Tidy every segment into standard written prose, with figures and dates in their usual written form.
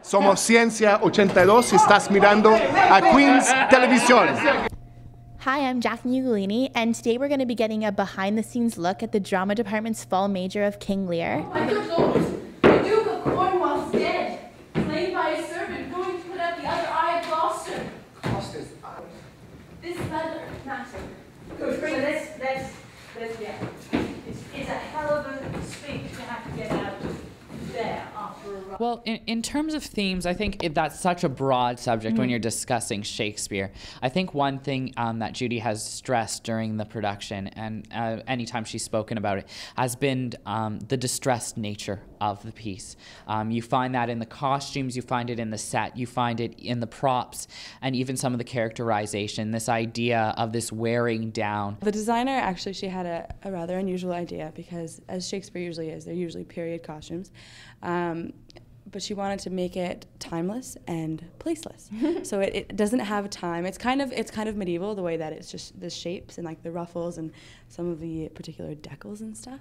Somos Ciencia 82 y estás mirando a Queen's Televisión. Hi, I'm Jacqueline Ugolini, and today we're going to be getting a behind-the-scenes look at the drama department's fall major of King Lear. My good lord, the Duke of Cornwall's dead, slain by a servant going to put out the other eye of Gloucester. Gloucester's eye. This leather matter. Good, let's yeah. It's a hell of a speech to have to get out there after a run. Well, in terms of themes, I think that's such a broad subject when you're discussing Shakespeare. I think one thing that Judy has stressed during the production, and anytime she's spoken about it, has been the distressed nature of the piece. You find that in the costumes, you find it in the set, you find it in the props, and even some of the characterization, this idea of this wearing down. The designer, actually, she had a rather unusual idea because, as Shakespeare usually is, they're usually period costumes. But she wanted to make it timeless and placeless. So it doesn't have time. It's kind of medieval, the way that it's just the shapes and like the ruffles and some of the particular decals and stuff.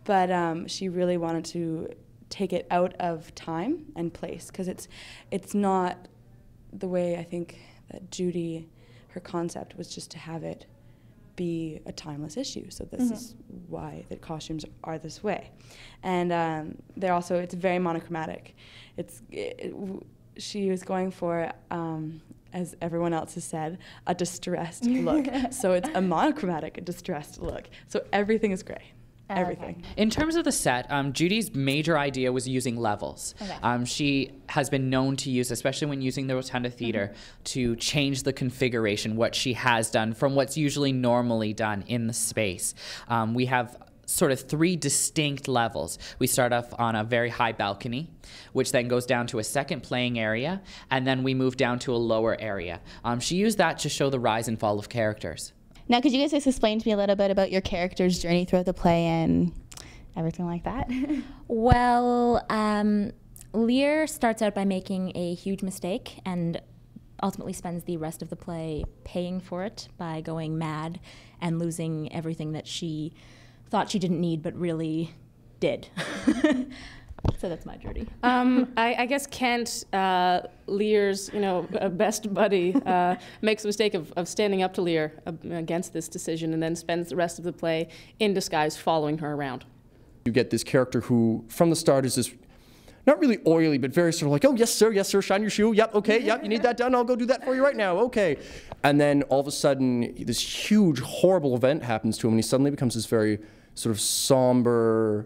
But she really wanted to take it out of time and place, because it's not the way I think that Judy, her concept was just to have it be a timeless issue. So this is why the costumes are this way. And it's very monochromatic. She was going for, as everyone else has said, a distressed look. So it's a monochromatic, distressed look. So everything is gray. Everything. Okay. In terms of the set, Judy's major idea was using levels. Okay. She has been known to use, especially when using the Rotunda Theater, to change the configuration, what she has done from what's usually normally done in the space. We have sort of three distinct levels. We start off on a very high balcony, which then goes down to a second playing area, and then we move down to a lower area. She used that to show the rise and fall of characters. Now, could you guys just explain to me a little bit about your character's journey throughout the play and everything like that? Well, Lear starts out by making a huge mistake and ultimately spends the rest of the play paying for it by going mad and losing everything that she thought she didn't need but really did. So that's my journey. I guess Kent, Lear's best buddy, makes the mistake of standing up to Lear against this decision, and then spends the rest of the play in disguise following her around. You get this character who, from the start, is this not really oily, but very sort of like, oh, yes, sir, shine your shoe. Yep, okay, yep, you need that done. I'll go do that for you right now. Okay. And then all of a sudden, this huge, horrible event happens to him, and he suddenly becomes this very sort of somber,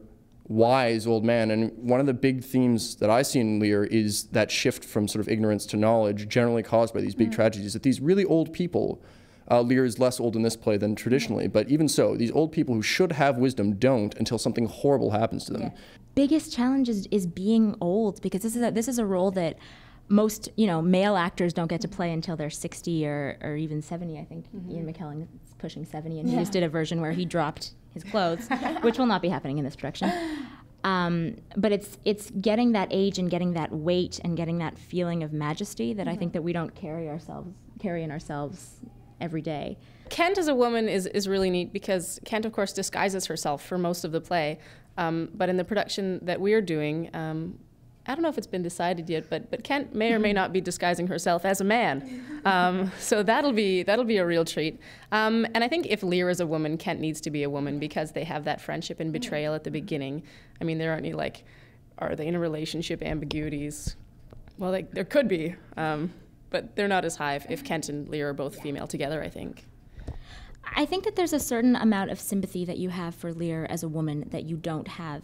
wise old man. And one of the big themes that I see in Lear is that shift from sort of ignorance to knowledge, generally caused by these big tragedies, that these really old people, Lear is less old in this play than traditionally, but even so, these old people who should have wisdom don't until something horrible happens to them. Yeah. Biggest challenge is being old, because this is a role that most male actors don't get to play until they're 60 or even 70. I think Ian McKellen is pushing 70, and he just did a version where he dropped his clothes, which will not be happening in this production. But it's getting that age and getting that weight and getting that feeling of majesty that I think that we don't carry in ourselves every day. Kent as a woman is really neat, because Kent, of course, disguises herself for most of the play. But in the production that we're doing, I don't know if it's been decided yet, but Kent may or may not be disguising herself as a man. So that'll be a real treat. And I think if Lear is a woman, Kent needs to be a woman, because they have that friendship and betrayal at the beginning. I mean, there aren't any, are they in a relationship ambiguities? Well, there could be, but they're not as high if Kent and Lear are both female together, I think. I think that there's a certain amount of sympathy that you have for Lear as a woman that you don't have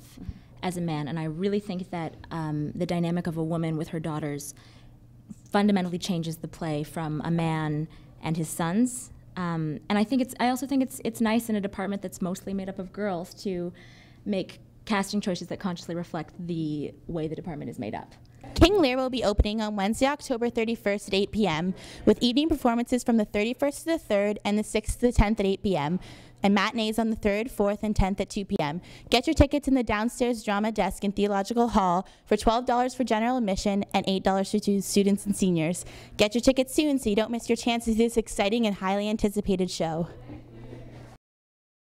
as a man, and I really think that the dynamic of a woman with her daughters fundamentally changes the play from a man and his sons. And I also think it's nice in a department that's mostly made up of girls to make casting choices that consciously reflect the way the department is made up. King Lear will be opening on Wednesday, October 31st at 8 p.m. with evening performances from the 31st to the 3rd and the 6th to the 10th at 8 p.m. and matinees on the 3rd, 4th, and 10th at 2 p.m. Get your tickets in the downstairs drama desk in Theological Hall for $12 for general admission and $8 for students and seniors. Get your tickets soon so you don't miss your chance to see this exciting and highly anticipated show.